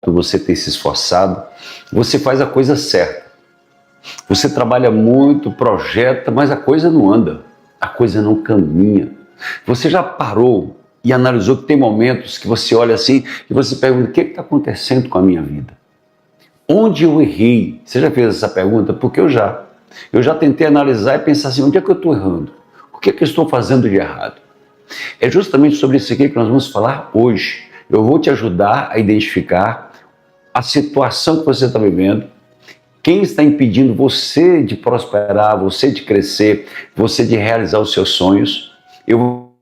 por você ter se esforçado. Você faz a coisa certa. Você trabalha muito, projeta, mas a coisa não anda. A coisa não caminha. Você já parou e analisou que tem momentos que você olha assim e você pergunta: o que está acontecendo com a minha vida? Onde eu errei? Você já fez essa pergunta? Porque eu já. Eu já tentei analisar e pensar assim: onde é que eu estou errando? O que é que eu estou fazendo de errado? É justamente sobre isso aqui que nós vamos falar hoje. Eu vou te ajudar a identificar a situação que você está vivendo, quem está impedindo você de prosperar, você de crescer, você de realizar os seus sonhos. Eu vou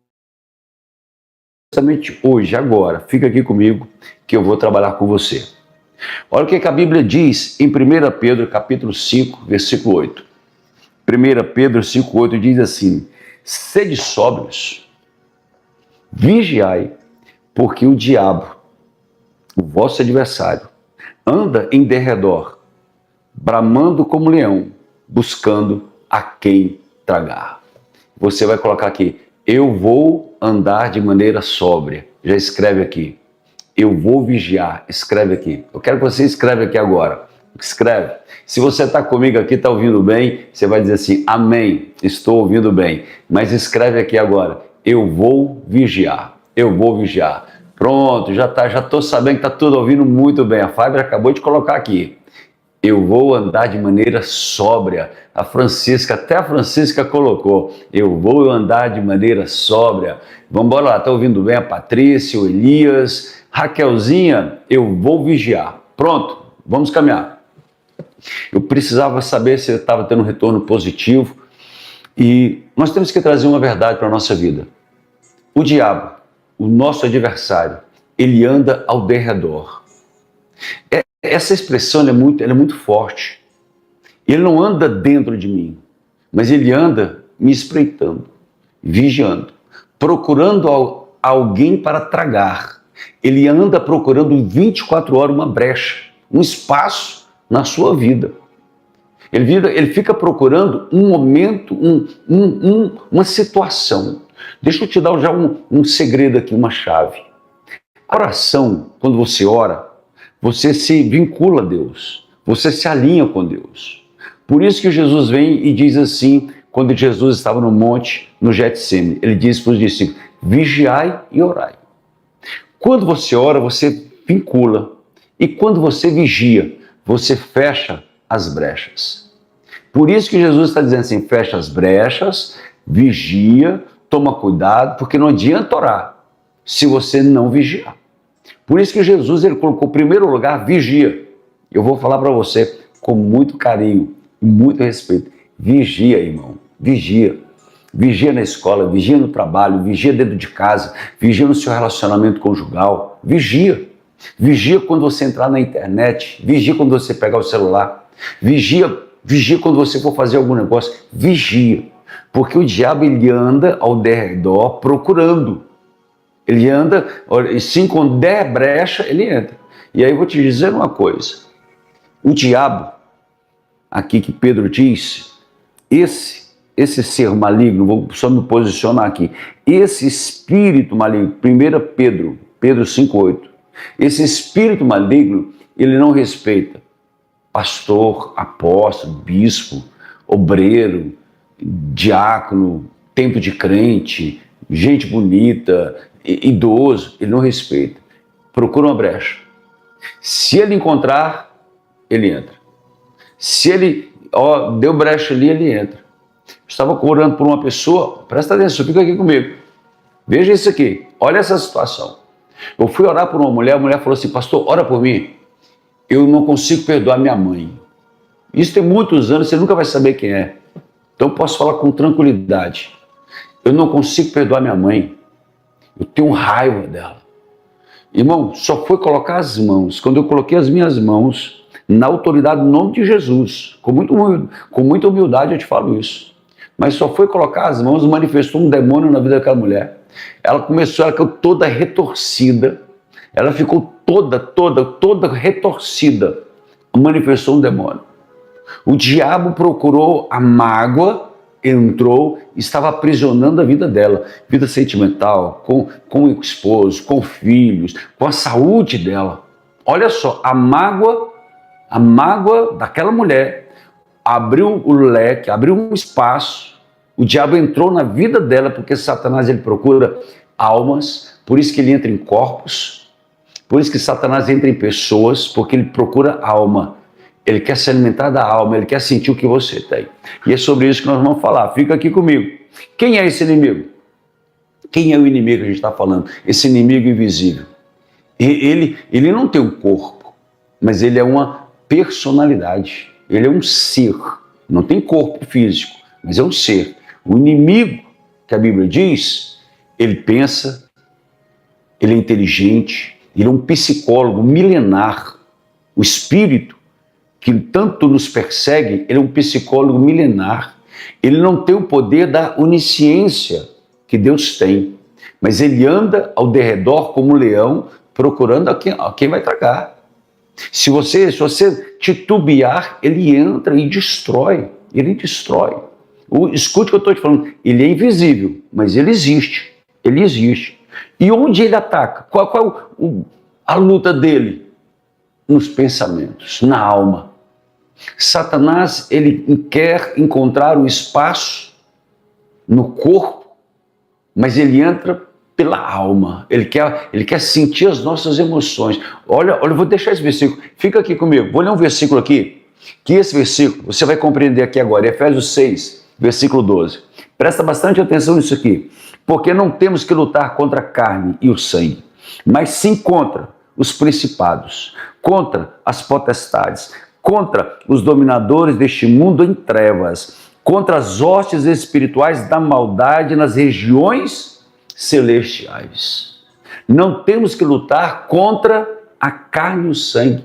justamente hoje, agora, fica aqui comigo que eu vou trabalhar com você. Olha o que a Bíblia diz em 1 Pedro capítulo 5, versículo 8. 1 Pedro 5, 8 diz assim: sede sóbrios, vigiai, porque o diabo, o vosso adversário, anda em derredor, bramando como leão, buscando a quem tragar. Você vai colocar aqui: eu vou andar de maneira sóbria. Já escreve aqui. Eu vou vigiar. Escreve aqui. Eu quero que você escreva aqui agora. Escreve. Se você está comigo aqui, está ouvindo bem, você vai dizer assim: amém, estou ouvindo bem. Mas escreve aqui agora: eu vou vigiar. Eu vou vigiar. Pronto, já estou sabendo que está tudo ouvindo muito bem. A Fábio acabou de colocar aqui: eu vou andar de maneira sóbria. Até a Francisca colocou: eu vou andar de maneira sóbria. Vamos embora lá, está ouvindo bem a Patrícia, o Elias, Raquelzinha? Eu vou vigiar. Pronto, vamos caminhar. Eu precisava saber se eu estava tendo um retorno positivo e nós temos que trazer uma verdade para a nossa vida. O diabo, o nosso adversário, ele anda ao derredor. Essa expressão ela é muito forte. Ele não anda dentro de mim, mas ele anda me espreitando, vigiando, procurando alguém para tragar. Ele anda procurando 24 horas uma brecha, um espaço na sua vida. Ele fica procurando um momento, uma situação. Deixa eu te dar já um segredo aqui, uma chave. A oração, quando você ora, você se vincula a Deus, você se alinha com Deus. Por isso que Jesus vem e diz assim, quando Jesus estava no monte, no Getsêmani, ele disse para os discípulos: vigiai e orai. Quando você ora, você vincula. E quando você vigia, você fecha as brechas. Por isso que Jesus está dizendo assim: fecha as brechas, vigia, toma cuidado, porque não adianta orar se você não vigiar. Por isso que Jesus ele colocou em primeiro lugar: vigia. Eu vou falar para você com muito carinho, com muito respeito: vigia, irmão, vigia. Vigia na escola, vigia no trabalho, vigia dentro de casa, vigia no seu relacionamento conjugal, vigia. Vigia quando você entrar na internet, vigia quando você pegar o celular, vigia quando você for fazer algum negócio, vigia. Porque o diabo ele anda ao derredor procurando. Ele anda, e se quando der brecha, ele entra. E aí eu vou te dizer uma coisa: o diabo, aqui que Pedro diz, esse ser maligno, vou só me posicionar aqui, esse espírito maligno, 1 Pedro 5,8, esse espírito maligno, ele não respeita pastor, apóstolo, bispo, obreiro, diácono, tempo de crente, gente bonita, idoso, ele não respeita. Procura uma brecha. Se ele encontrar, ele entra. Se ele deu brecha ali, ele entra. Eu estava orando por uma pessoa, presta atenção, fica aqui comigo. Veja isso aqui, olha essa situação. Eu fui orar por uma mulher, a mulher falou assim: pastor, ora por mim. Eu não consigo perdoar minha mãe. Isso tem muitos anos, você nunca vai saber quem é. Então eu posso falar com tranquilidade. Eu não consigo perdoar minha mãe. Eu tenho raiva dela. Irmão, só foi colocar as mãos. Quando eu coloquei as minhas mãos, na autoridade do nome de Jesus, com muita humildade eu te falo isso. Mas só foi colocar as mãos, manifestou um demônio na vida daquela mulher. Ela ficou toda retorcida. Ela ficou toda retorcida. Manifestou um demônio. O diabo procurou a mágoa, entrou, estava aprisionando a vida dela, vida sentimental, com o esposo, com filhos, com a saúde dela. olha só, a mágoa daquela mulher abriu o leque, abriu um espaço. O diabo entrou na vida dela, porque Satanás ele procura almas, por isso que ele entra em corpos, por isso que Satanás entra em pessoas, porque ele procura alma. Ele quer se alimentar da alma, ele quer sentir o que você tem. E é sobre isso que nós vamos falar. Fica aqui comigo. Quem é esse inimigo? Quem é o inimigo que a gente está falando? Esse inimigo invisível. Ele não tem um corpo, mas ele é uma personalidade. Ele é um ser. Não tem corpo físico, mas é um ser. O inimigo, que a Bíblia diz, ele pensa, ele é inteligente, ele é um psicólogo milenar. O espírito que tanto nos persegue, ele é um psicólogo milenar. Ele não tem o poder da onisciência que Deus tem, mas ele anda ao derredor como um leão, procurando a quem vai tragar. Se você titubear, ele entra e destrói. Ele destrói. Escute o que eu estou te falando. Ele é invisível, mas ele existe. Ele existe. E onde ele ataca? Qual a luta dele? Nos pensamentos, na alma. Satanás, ele quer encontrar um espaço no corpo, mas ele entra pela alma. Ele quer sentir as nossas emoções. Olha, eu vou deixar esse versículo. Fica aqui comigo. Vou ler um versículo aqui, que esse versículo, você vai compreender aqui agora, Efésios 6, versículo 12. Presta bastante atenção nisso aqui. Porque não temos que lutar contra a carne e o sangue, mas sim contra os principados, contra as potestades, contra os dominadores deste mundo em trevas, contra as hostes espirituais da maldade nas regiões celestiais. Não temos que lutar contra a carne e o sangue.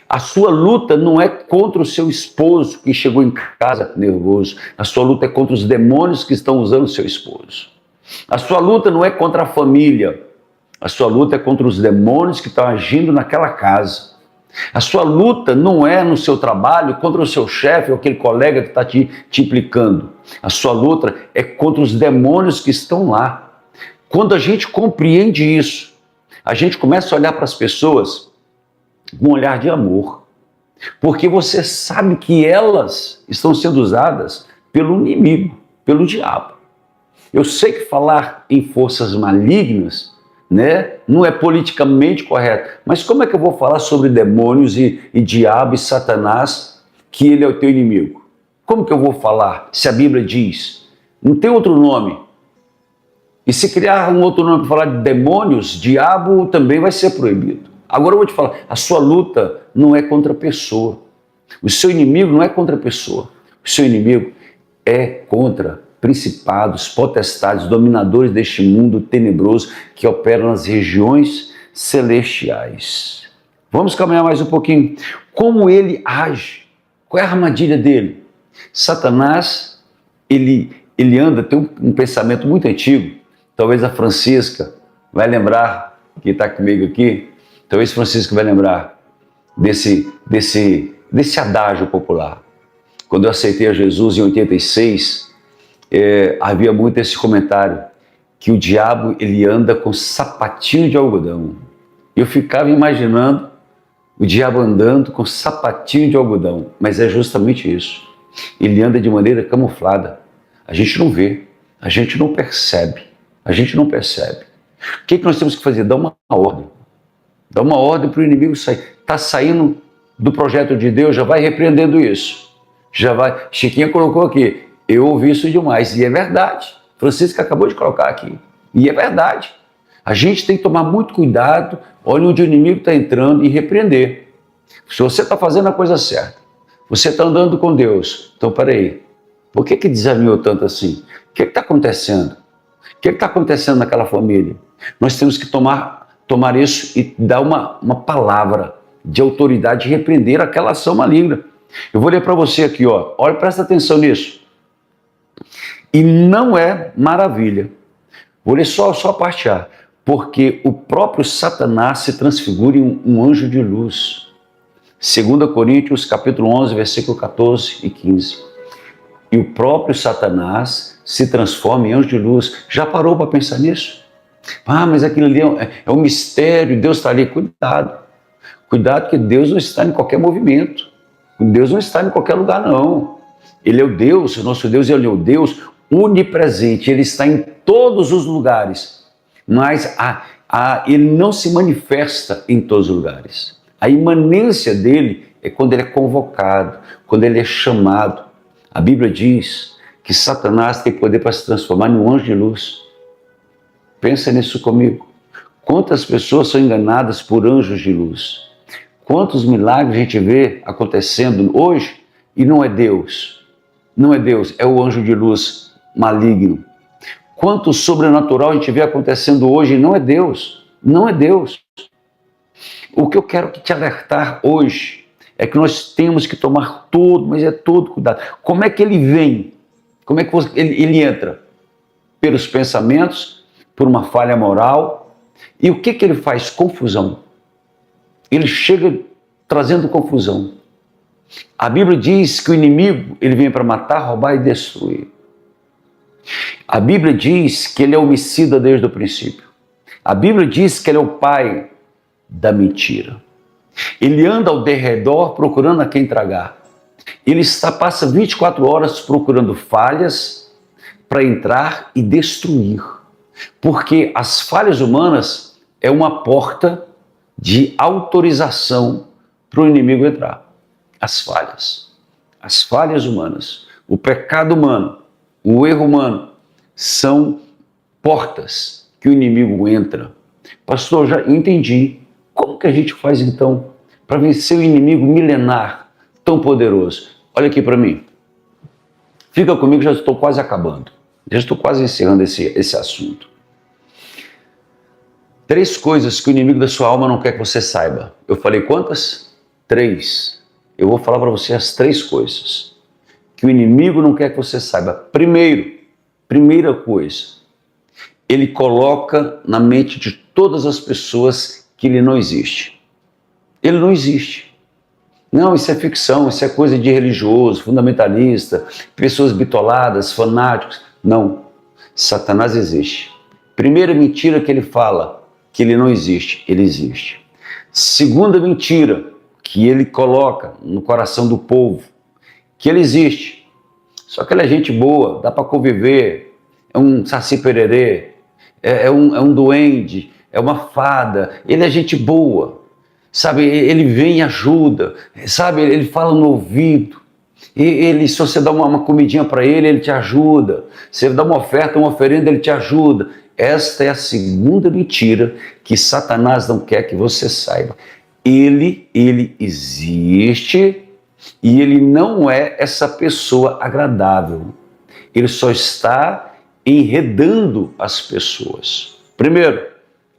A sua luta não é contra o seu esposo que chegou em casa nervoso. A sua luta é contra os demônios que estão usando o seu esposo. A sua luta não é contra a família. A sua luta é contra os demônios que estão agindo naquela casa. A sua luta não é no seu trabalho contra o seu chefe ou aquele colega que está te implicando. A sua luta é contra os demônios que estão lá. Quando a gente compreende isso, a gente começa a olhar para as pessoas com um olhar de amor. Porque você sabe que elas estão sendo usadas pelo inimigo, pelo diabo. Eu sei que falar em forças malignas, né, não é politicamente correto, mas como é que eu vou falar sobre demônios e diabo e Satanás, que ele é o teu inimigo? Como que eu vou falar se a Bíblia diz? Não tem outro nome. E se criar um outro nome para falar de demônios, diabo também vai ser proibido. Agora eu vou te falar, a sua luta não é contra a pessoa. O seu inimigo não é contra a pessoa. O seu inimigo é contra principados, potestades, dominadores deste mundo tenebroso que operam nas regiões celestiais. Vamos caminhar mais um pouquinho. Como ele age? Qual é a armadilha dele? Satanás, ele anda, tem um pensamento muito antigo. Talvez a Francisca vai lembrar, que está comigo aqui, talvez Francisca vai lembrar desse adágio popular. Quando eu aceitei a Jesus em 86, havia muito esse comentário, que o diabo ele anda com sapatinho de algodão. Eu ficava imaginando o diabo andando com sapatinho de algodão, mas é justamente isso. Ele anda de maneira camuflada. A gente não vê, a gente não percebe. A gente não percebe. O que nós temos que fazer? Dar uma ordem. Dar uma ordem para o inimigo sair. Está saindo do projeto de Deus, já vai repreendendo isso. Já vai. Chiquinha colocou aqui. Eu ouvi isso demais. E é verdade. Francisca acabou de colocar aqui. E é verdade. A gente tem que tomar muito cuidado. Olha onde o inimigo está entrando e repreender. Se você está fazendo a coisa certa, você está andando com Deus. Então, peraí. Por que desalinhou tanto assim? O que está acontecendo? O que está acontecendo naquela família? Nós temos que tomar isso e dar uma palavra de autoridade e repreender aquela ação maligna. Eu vou ler para você aqui, ó. Olha, presta atenção nisso. E não é maravilha. Vou ler só a parte A. Porque o próprio Satanás se transfigura em um anjo de luz. 2 Coríntios, capítulo 11, versículo 14 e 15. E o próprio Satanás se transforma em anjo de luz. Já parou para pensar nisso? Ah, mas aquilo ali é um mistério, Deus está ali. Cuidado. Cuidado que Deus não está em qualquer movimento. Deus não está em qualquer lugar, não. Ele é o Deus, o nosso Deus, ele é o Deus onipresente. Ele está em todos os lugares, mas ele não se manifesta em todos os lugares. A imanência dele é quando ele é convocado, quando ele é chamado. A Bíblia diz que Satanás tem poder para se transformar em um anjo de luz. Pensa nisso comigo. Quantas pessoas são enganadas por anjos de luz? Quantos milagres a gente vê acontecendo hoje e não é Deus? Não é Deus, é o anjo de luz maligno. Quanto sobrenatural a gente vê acontecendo hoje e não é Deus? Não é Deus. O que eu quero te alertar hoje é que nós temos que tomar todo, mas é todo cuidado. Como é que ele vem? Como é que ele entra? Pelos pensamentos, por uma falha moral. E o que ele faz? Confusão. Ele chega trazendo confusão. A Bíblia diz que o inimigo ele vem para matar, roubar e destruir. A Bíblia diz que ele é homicida desde o princípio. A Bíblia diz que ele é o pai da mentira. Ele anda ao derredor procurando a quem tragar. Ele passa 24 horas procurando falhas para entrar e destruir. Porque as falhas humanas é uma porta de autorização para o inimigo entrar. As falhas humanas, o pecado humano, o erro humano são portas que o inimigo entra. Pastor, já entendi. Como que a gente faz então para vencer o inimigo milenar tão poderoso? Olha aqui para mim. Fica comigo, já estou quase acabando. Já estou quase encerrando esse assunto. 3 coisas que o inimigo da sua alma não quer que você saiba. Eu falei quantas? 3. Eu vou falar para você as 3 coisas que o inimigo não quer que você saiba. Primeira coisa, ele coloca na mente de todas as pessoas que ele não existe. Ele não existe. Não, isso é ficção, isso é coisa de religioso, fundamentalista, pessoas bitoladas, fanáticos. Não, Satanás existe. Primeira mentira que ele fala, que ele não existe, ele existe. Segunda mentira que ele coloca no coração do povo, que ele existe. Só que ele é gente boa, dá para conviver, é um saci-pererê, é um duende, é uma fada, ele é gente boa, sabe, ele vem e ajuda, sabe, ele fala no ouvido, se você dá uma comidinha para ele te ajuda, se ele dá uma oferta, uma oferenda, ele te ajuda. Esta é a segunda mentira que Satanás não quer que você saiba. Ele existe e ele não é essa pessoa agradável. Ele só está enredando as pessoas. Primeiro,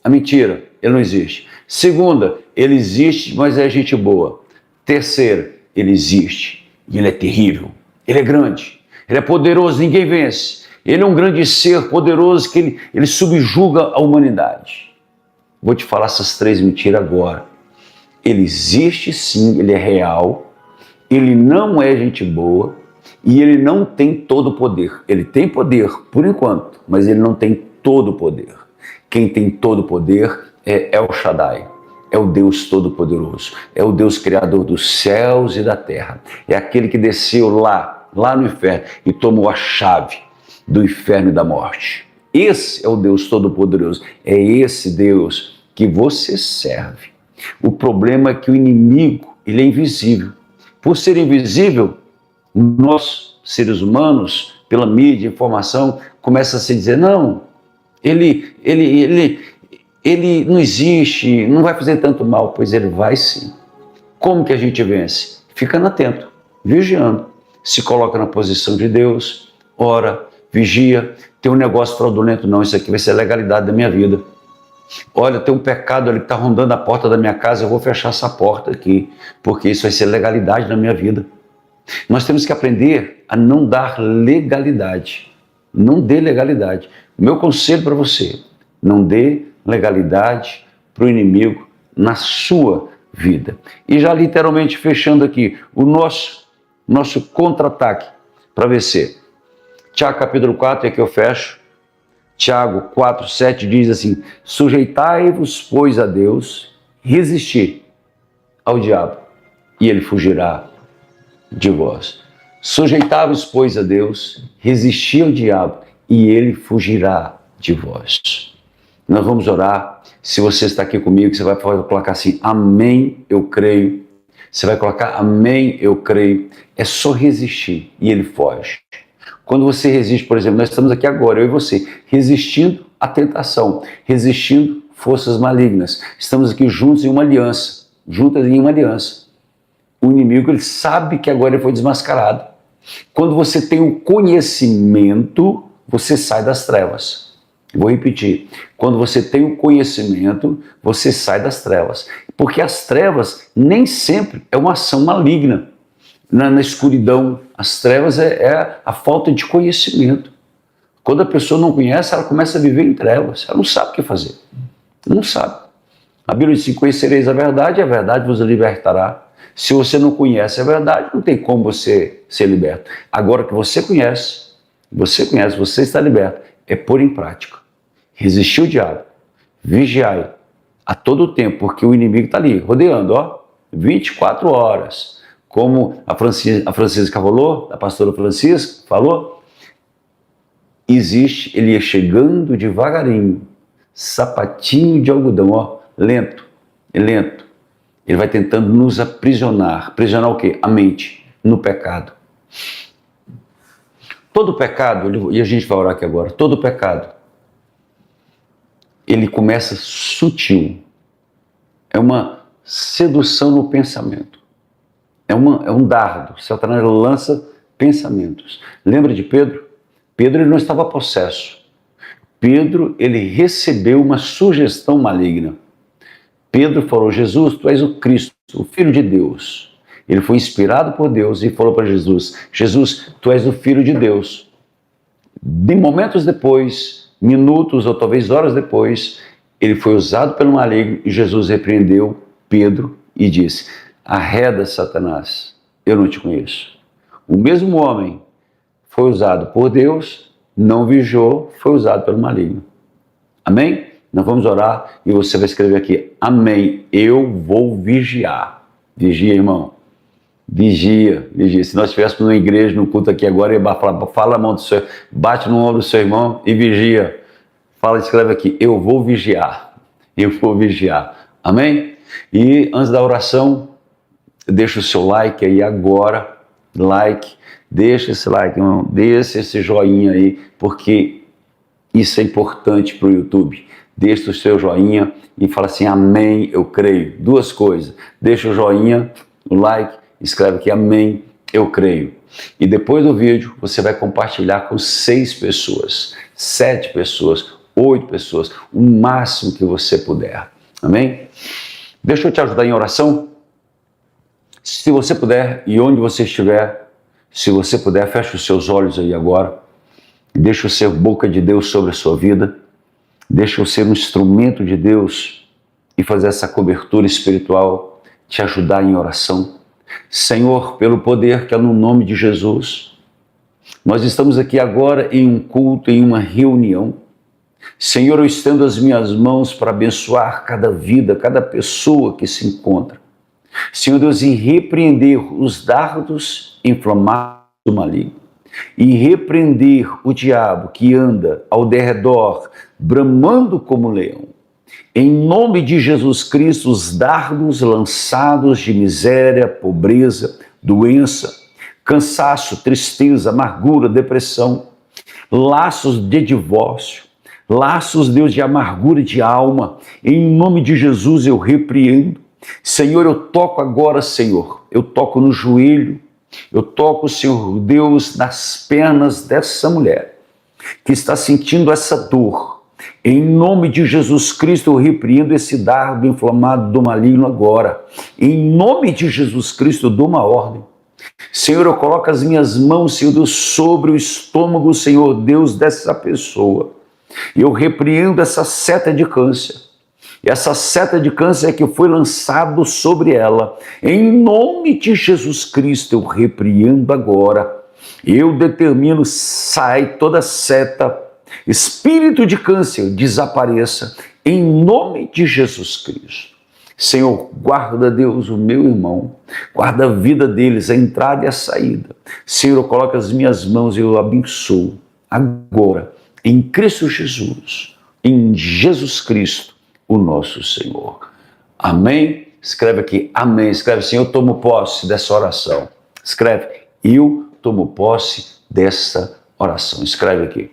a mentira, ele não existe. Segunda, ele existe, mas é gente boa. Terceira, ele existe e ele é terrível. Ele é grande, ele é poderoso, ninguém vence. Ele é um grande ser poderoso que ele subjuga a humanidade. Vou te falar essas 3 mentiras agora. Ele existe sim, ele é real, ele não é gente boa e ele não tem todo o poder. Ele tem poder por enquanto, mas ele não tem todo o poder. Quem tem todo o poder é El Shaddai, é o Deus Todo-Poderoso, é o Deus Criador dos céus e da terra. É aquele que desceu lá no inferno e tomou a chave do inferno e da morte. Esse é o Deus Todo-Poderoso, é esse Deus que você serve. O problema é que o inimigo, ele é invisível. Por ser invisível, nós, seres humanos, pela mídia, informação, começa a se dizer, não, ele não existe, não vai fazer tanto mal. Pois ele vai sim. Como que a gente vence? Ficando atento, vigiando. Se coloca na posição de Deus, ora, vigia. Tem um negócio fraudulento, não, isso aqui vai ser a legalidade da minha vida. Olha, tem um pecado ali que está rondando a porta da minha casa, eu vou fechar essa porta aqui, porque isso vai ser legalidade na minha vida. Nós temos que aprender a não dar legalidade. Não dê legalidade. Meu conselho para você, não dê legalidade para o inimigo na sua vida. E já literalmente fechando aqui, o nosso contra-ataque para vencer. Tiago capítulo 4, é que eu fecho. Tiago 4, 7 diz assim, sujeitai-vos, pois, a Deus, resistir. ao diabo e ele fugirá de vós. Sujeitai-vos, pois, a Deus, resisti ao diabo e ele fugirá de vós. Nós vamos orar. Se você está aqui comigo, você vai colocar assim, amém, eu creio. Você vai colocar amém, eu creio. É só resistir e ele foge. Quando você resiste, por exemplo, nós estamos aqui agora, eu e você, resistindo à tentação, resistindo forças malignas. Estamos aqui juntos em uma aliança, juntas em uma aliança. O inimigo, ele sabe que agora ele foi desmascarado. Quando você tem o conhecimento, você sai das trevas. Vou repetir. Quando você tem o conhecimento, você sai das trevas. Porque as trevas nem sempre é uma ação maligna. Na escuridão, as trevas é a falta de conhecimento. Quando a pessoa não conhece, ela começa a viver em trevas. Ela não sabe o que fazer. Não sabe. A Bíblia diz: conhecereis a verdade vos libertará. Se você não conhece a verdade, não tem como você ser liberto. Agora que você conhece, você está liberto. É pôr em prática. Resistir o diabo. Vigiai a todo tempo, porque o inimigo está ali, rodeando, 24 horas. Como a Francisca falou, a pastora Francisca falou, ele ia chegando devagarinho, sapatinho de algodão, lento. Ele vai tentando nos aprisionar. Aprisionar o quê? A mente, no pecado. Todo pecado, e a gente vai orar aqui agora, todo pecado, ele começa sutil. É uma sedução no pensamento. É um dardo. Satanás lança pensamentos. Lembra de Pedro? Pedro, ele não estava possesso. Pedro, ele recebeu uma sugestão maligna. Pedro falou: Jesus, tu és o Cristo, o Filho de Deus. Ele foi inspirado por Deus e falou para Jesus: Jesus, tu és o Filho de Deus. De momentos depois, minutos ou talvez horas depois, ele foi usado pelo maligno e Jesus repreendeu Pedro e disse: arreda, Satanás, eu não te conheço. O mesmo homem foi usado por Deus, não vigiou, foi usado pelo maligno. Amém? Nós vamos orar e você vai escrever aqui: amém, eu vou vigiar. Vigia, irmão. Vigia. Se nós estivéssemos numa igreja, no culto aqui agora, ele fala a mão do seu, bate no ombro do seu irmão e vigia. Escreve aqui: eu vou vigiar. Eu vou vigiar. Amém? E antes da oração, deixa o seu like aí agora. Deixa esse like, irmão. Deixa esse joinha aí, porque isso é importante para o YouTube. Deixa o seu joinha e fala assim: amém, eu creio. Duas coisas. Deixa o joinha, o like, escreve aqui: amém, eu creio. E depois do vídeo, você vai compartilhar com 6 pessoas, 7 pessoas, 8 pessoas, o máximo que você puder. Amém? Deixa eu te ajudar em oração. Se você puder, e onde você estiver, se você puder, feche os seus olhos aí agora. Deixa eu ser boca de Deus sobre a sua vida. Deixa eu ser um instrumento de Deus e fazer essa cobertura espiritual, te ajudar em oração. Senhor, pelo poder que é no nome de Jesus, nós estamos aqui agora em um culto, em uma reunião. Senhor, eu estendo as minhas mãos para abençoar cada vida, cada pessoa que se encontra. Senhor Deus, e repreender os dardos inflamados do maligno. E repreender o diabo que anda ao derredor, bramando como leão. Em nome de Jesus Cristo, os dardos lançados de miséria, pobreza, doença, cansaço, tristeza, amargura, depressão, laços de divórcio, laços, Deus, de amargura de alma, em nome de Jesus eu repreendo. Senhor, eu toco agora, Senhor, eu toco no joelho, eu toco, Senhor Deus, nas pernas dessa mulher que está sentindo essa dor. Em nome de Jesus Cristo, eu repreendo esse dardo inflamado do maligno agora. Em nome de Jesus Cristo, eu dou uma ordem. Senhor, eu coloco as minhas mãos, Senhor Deus, sobre o estômago, Senhor Deus, dessa pessoa. E eu repreendo essa seta de câncer. E essa seta de câncer é que foi lançado sobre ela. Em nome de Jesus Cristo, eu repreendo agora. Eu determino, sai toda seta, espírito de câncer, desapareça. Em nome de Jesus Cristo. Senhor, guarda, Deus, o meu irmão, guarda a vida deles, a entrada e a saída. Senhor, eu coloco as minhas mãos e eu abençoo agora, em Cristo Jesus, em Jesus Cristo, o nosso Senhor. Amém? Escreve aqui, amém. Escreve assim, eu tomo posse dessa oração. Escreve, eu tomo posse dessa oração. Escreve aqui.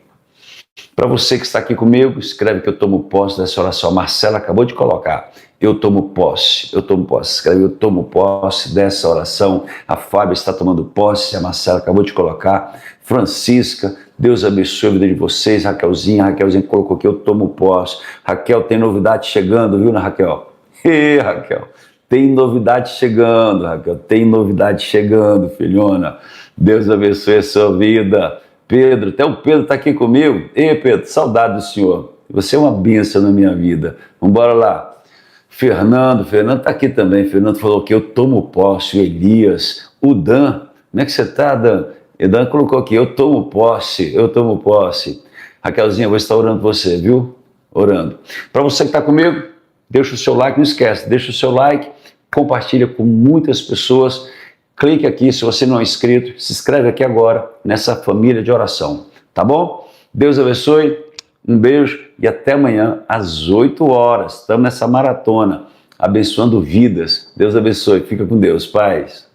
Para você que está aqui comigo, escreve que eu tomo posse dessa oração. A Marcela acabou de colocar. Eu tomo posse, eu tomo posse. Escreve, eu tomo posse dessa oração. A Fábia está tomando posse, a Marcela acabou de colocar. Francisca, Deus abençoe a vida de vocês. Raquelzinha colocou aqui, eu tomo posse. Raquel, tem novidade chegando, viu, Raquel? Ê, Raquel, tem novidade chegando, Raquel. Tem novidade chegando, filhona. Deus abençoe a sua vida. Pedro, até o Pedro está aqui comigo. Ei, Pedro, saudade do senhor. Você é uma bênção na minha vida. Vamos embora lá. Fernando está aqui também. Fernando falou que eu tomo posse. O Elias, o Dan, como é que você está, Dan? O Dan colocou aqui, eu tomo posse, eu tomo posse. Raquelzinha, eu vou estar orando por você, viu? Orando. Para você que está comigo, deixa o seu like, não esquece, deixa o seu like, compartilha com muitas pessoas. Clique aqui, se você não é inscrito, se inscreve aqui agora nessa família de oração, tá bom? Deus abençoe, um beijo e até amanhã às 8 horas. Estamos nessa maratona, abençoando vidas. Deus abençoe, fica com Deus, paz.